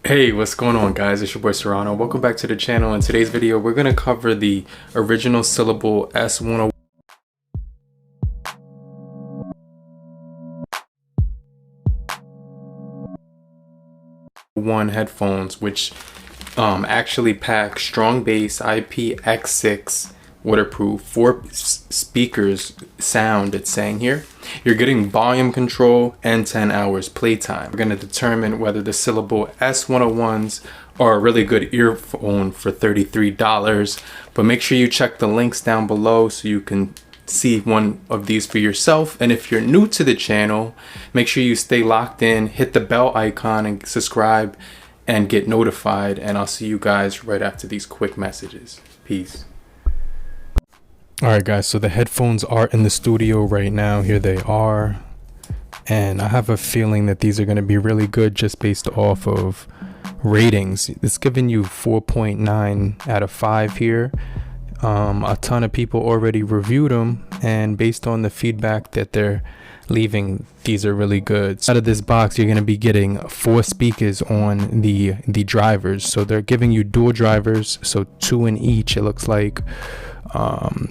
Hey, what's going on guys? It's your boy Serrano. Welcome back to the channel. In today's video, we're going to cover the original SYLLABLE S101 headphones, which actually pack strong bass IPX6 waterproof 4 speakers sound. It's saying here you're getting volume control and 10 hours playtime. We're going to determine whether the SYLLABLE S101s are a really good earphone for $33, but make sure you check the links down below so you can see one of these for yourself. And if you're new to the channel, make sure you stay locked in, hit the bell icon and subscribe and get notified, and I'll see you guys right after these quick messages. Peace. Alright guys, so the headphones are in the studio right now. Here they are, and I have a feeling that these are going to be really good just based off of ratings. It's giving you 4.9 out of 5 here. A ton of people already reviewed them, and based on the feedback that they're leaving, these are really good. Out of this box, you're going to be getting 4 speakers on the drivers, so they're giving you dual drivers, so 2 in each, it looks like.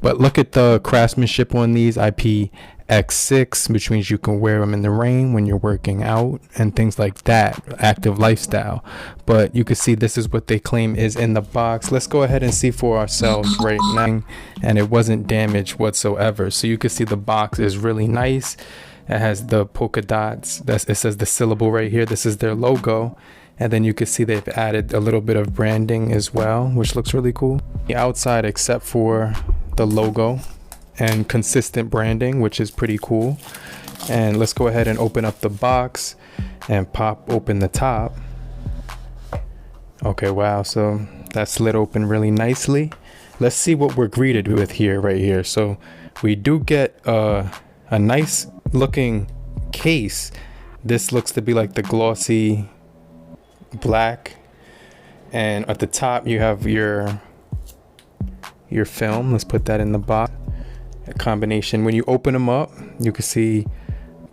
But look at the craftsmanship on these. IPX6, which means you can wear them in the rain when you're working out and things like that, active lifestyle. But you can see this is what they claim is in the box. Let's go ahead and see for ourselves right now, and it wasn't damaged whatsoever. So you can see the box is really nice. It has the polka dots. It says the SYLLABLE right here. This is their logo. And then you can see they've added a little bit of branding as well, which looks really cool. The outside, except for the logo and consistent branding, which is pretty cool. And let's go ahead and open up the box and pop open the top. Okay, wow, so that slid open really nicely. Let's see what we're greeted with here, right here. So we do get a nice looking case. This looks to be like the glossy black, and at the top you have your film. Let's put that in the box. A combination. When you open them up, you can see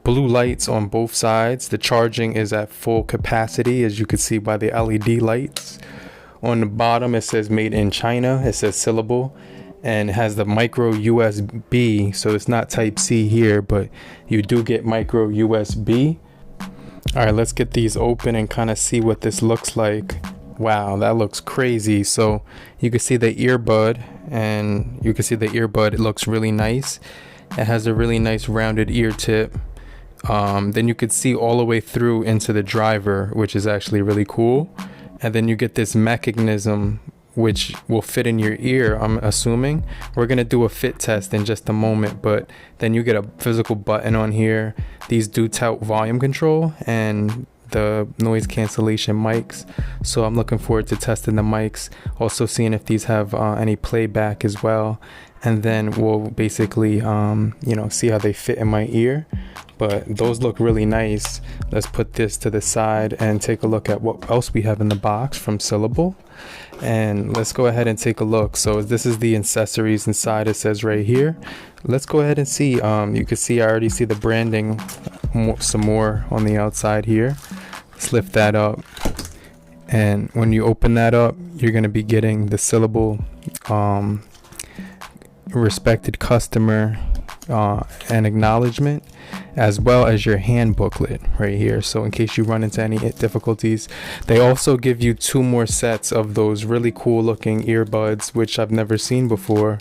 blue lights on both sides. The charging is at full capacity, as you can see by the LED lights. On the bottom it says made in China. It says SYLLABLE, and it has the micro USB, so it's not type C here, but you do get micro USB. All right, let's get these open and kind of see what this looks like. Wow, that looks crazy. So you can see the earbud, and you can see the earbud. It looks really nice. It has a really nice rounded ear tip. Then you could see all the way through into the driver, which is actually really cool. And then you get this mechanism which will fit in your ear, I'm assuming. We're gonna do a fit test in just a moment, but then you get a physical button on here. These do tout volume control and the noise cancellation mics, so I'm looking forward to testing the mics, also seeing if these have any playback as well, and then we'll basically see how they fit in my ear. But those look really nice. Let's put this to the side and take a look at what else we have in the box from SYLLABLE. And let's go ahead and take a look. So this is the accessories inside, it says right here. Let's go ahead and see. You can see I already see the branding some more on the outside here. Let's lift that up. And when you open that up, you're going to be getting the SYLLABLE respected customer and acknowledgement, as well as your hand booklet right here, so in case you run into any difficulties. They also give you 2 more sets of those really cool looking earbuds, which I've never seen before.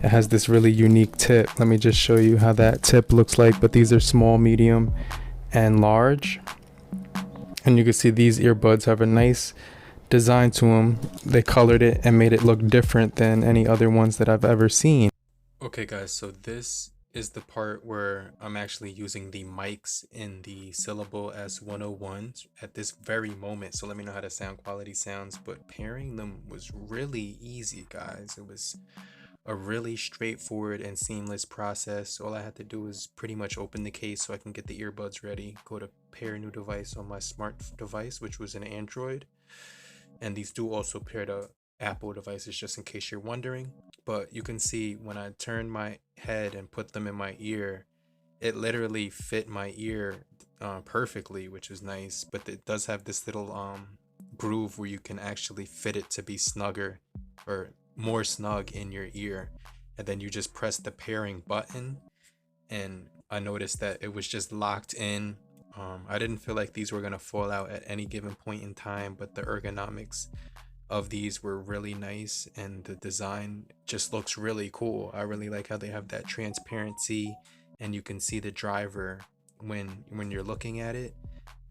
It has this really unique tip. Let me just show you how that tip looks like, but these are small, medium, and large. And you can see these earbuds have a nice design to them. They colored it and made it look different than any other ones that I've ever seen. Okay guys, so this is the part where I'm actually using the mics in the SYLLABLE S101 at this very moment, so let me know how the sound quality sounds. But pairing them was really easy, guys. It was a really straightforward and seamless process. All I had to do was pretty much open the case so I can get the earbuds ready, go to pair a new device on my smart device, which was an Android, and these do also pair to Apple devices, just in case you're wondering. But you can see when I turn my head and put them in my ear, it literally fit my ear perfectly, which was nice. But it does have this little groove where you can actually fit it to be snugger or more snug in your ear, and then you just press the pairing button, and I noticed that it was just locked in. I didn't feel like these were gonna fall out at any given point in time, but the ergonomics of these were really nice, and the design just looks really cool. I really like how they have that transparency, and you can see the driver when you're looking at it,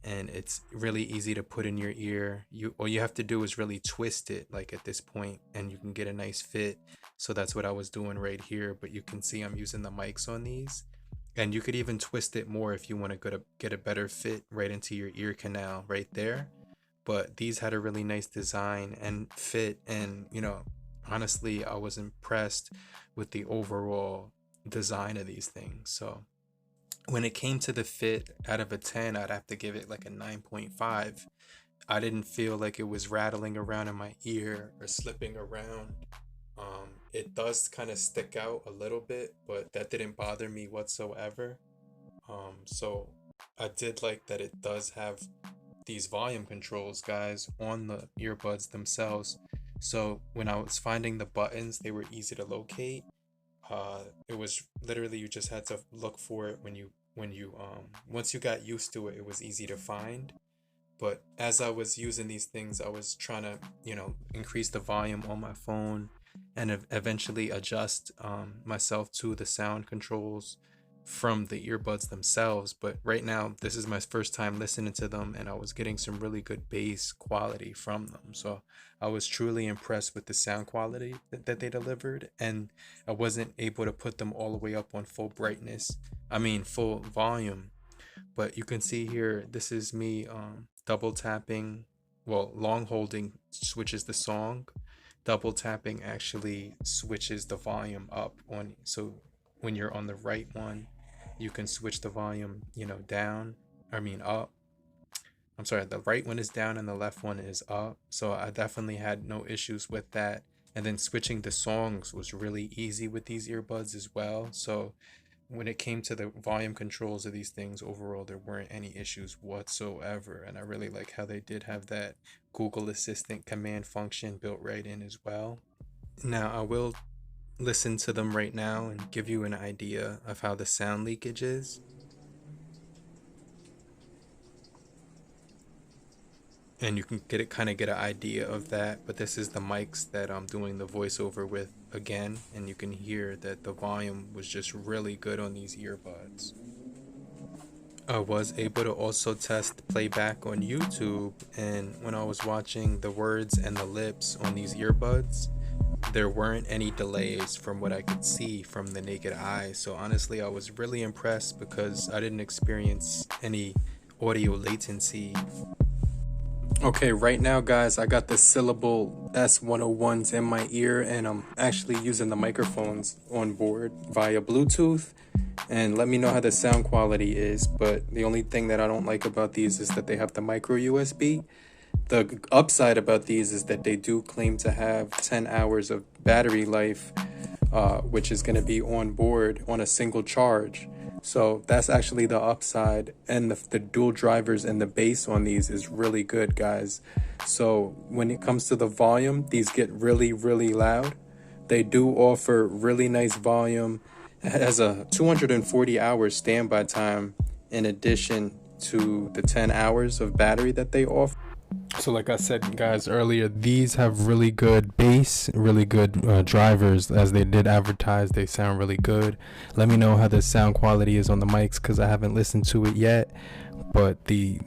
and it's really easy to put in your ear. All you have to do is really twist it like at this point, and you can get a nice fit. So that's what I was doing right here, but you can see I'm using the mics on these, and you could even twist it more if you want to get a better fit right into your ear canal right there. But these had a really nice design and fit, and honestly, I was impressed with the overall design of these things. So when it came to the fit, out of a 10, I'd have to give it like a 9.5. I didn't feel like it was rattling around in my ear or slipping around. It does kind of stick out a little bit, but that didn't bother me whatsoever. So I did like that it does have these volume controls, guys, on the earbuds themselves. So when I was finding the buttons, they were easy to locate. It was literally, you just had to look for it when you once you got used to it, it was easy to find. But as I was using these things, I was trying to increase the volume on my phone, and eventually adjust myself to the sound controls from the earbuds themselves. But right now, this is my first time listening to them, and I was getting some really good bass quality from them. So I was truly impressed with the sound quality that they delivered, and I wasn't able to put them all the way up on full volume. But you can see here, this is me double tapping, long holding switches the song. Double tapping actually switches the volume up on, so when you're on the right one, you can switch the volume, up. I'm sorry, the right one is down and the left one is up. So I definitely had no issues with that. And then switching the songs was really easy with these earbuds as well. So when it came to the volume controls of these things, overall, there weren't any issues whatsoever. And I really like how they did have that Google Assistant command function built right in as well. Now, I will listen to them right now and give you an idea of how the sound leakage is. And you can kind of get an idea of that. But this is the mics that I'm doing the voiceover with again, and you can hear that the volume was just really good on these earbuds. I was able to also test playback on YouTube, and when I was watching the words and the lips on these earbuds, there weren't any delays from what I could see from the naked eye. So honestly, I was really impressed because I didn't experience any audio latency. Okay, right now, guys, I got the SYLLABLE S101s in my ear, and I'm actually using the microphones on board via Bluetooth. And let me know how the sound quality is. But the only thing that I don't like about these is that they have the micro USB. The upside about these is that they do claim to have 10 hours of battery life, which is going to be on board on a single charge. So that's actually the upside, and the dual drivers and the bass on these is really good, guys. So when it comes to the volume, these get really, really loud. They do offer really nice volume. It has a 240 hours standby time in addition to the 10 hours of battery that they offer. So like I said, guys, earlier, these have really good bass, really good drivers. As they did advertise, they sound really good. Let me know how the sound quality is on the mics, because I haven't listened to it yet. But the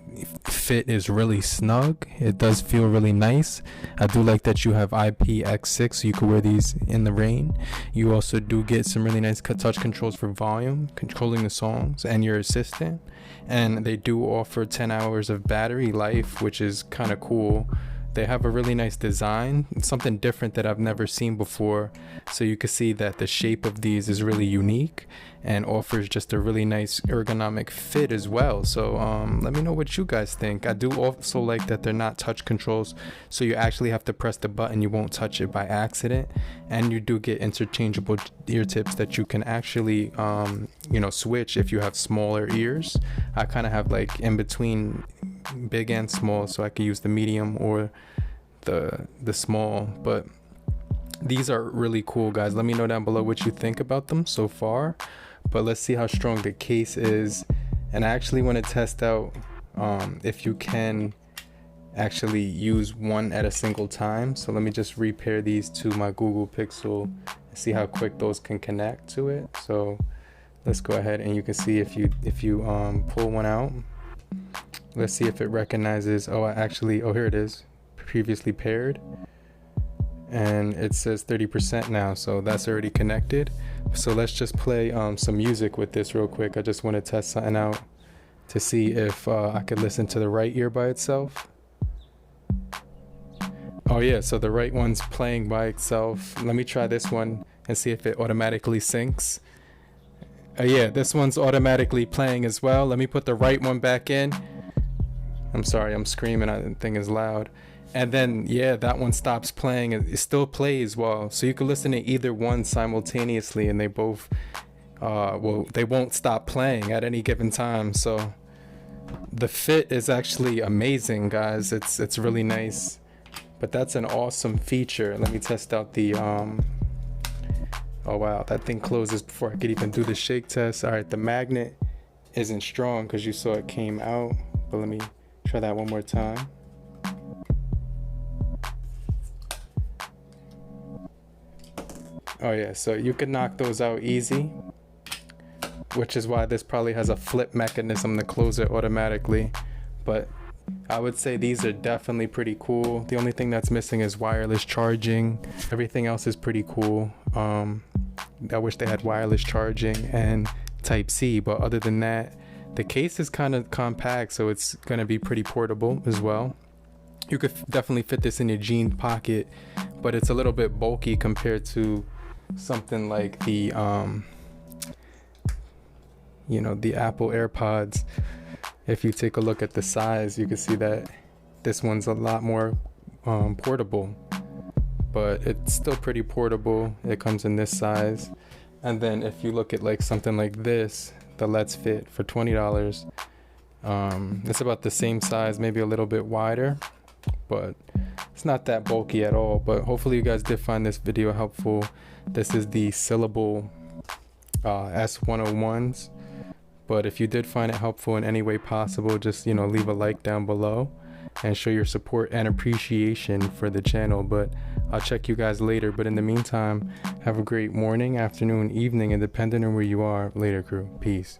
fit is really snug. It does feel really nice. I do like that you have IPX6, so you can wear these in the rain. You also do get some really nice touch controls for volume, controlling the songs, and your assistant. And they do offer 10 hours of battery life, which is kind of cool. They have a really nice design, something different that I've never seen before. So you can see that the shape of these is really unique and offers just a really nice ergonomic fit as well. So let me know what you guys think. I do also like that they're not touch controls, so you actually have to press the button. You won't touch it by accident. And you do get interchangeable ear tips that you can actually switch if you have smaller ears. I kind of have like in between big and small, so I could use the medium or the small. But these are really cool, guys. Let me know down below what you think about them so far. But let's see how strong the case is. And I actually want to test out if you can actually use one at a single time. So let me just repair these to my Google Pixel and see how quick those can connect to it. So let's go ahead, and you can see if you pull one out. Let's see if it recognizes. Oh, here it is, previously paired, and it says 30% now, so that's already connected. So let's just play some music with this real quick. I just want to test something out to see if I could listen to the right ear by itself. Oh yeah, so the right one's playing by itself. Let me try this one and see if it automatically syncs. Yeah, this one's automatically playing as well. Let me put the right one back in. I'm sorry, I'm screaming, the thing is loud. And then, yeah, that one stops playing. It still plays well. So you can listen to either one simultaneously, and they both, they won't stop playing at any given time. So the fit is actually amazing, guys. It's really nice. But that's an awesome feature. Let me test out the, oh wow, that thing closes before I could even do the shake test. All right, the magnet isn't strong because you saw it came out. But let me try that one more time. Oh yeah, so you can knock those out easy, which is why this probably has a flip mechanism to close it automatically. But I would say these are definitely pretty cool. The only thing that's missing is wireless charging. Everything else is pretty cool. I wish they had wireless charging and Type-C, but other than that, the case is kind of compact, so it's going to be pretty portable as well. You could definitely fit this in your jean pocket, but it's a little bit bulky compared to something like the the Apple AirPods. If you take a look at the size, you can see that this one's a lot more portable, but it's still pretty portable. It comes in this size. And then if you look at like something like this, the Let's Fit for $20, it's about the same size, maybe a little bit wider, but it's not that bulky at all. But hopefully you guys did find this video helpful. This is the SYLLABLE S101s. But if you did find it helpful in any way possible, just leave a like down below and show your support and appreciation for the channel. But I'll check you guys later. But in the meantime, have a great morning, afternoon, evening, and depending on where you are, later crew. Peace.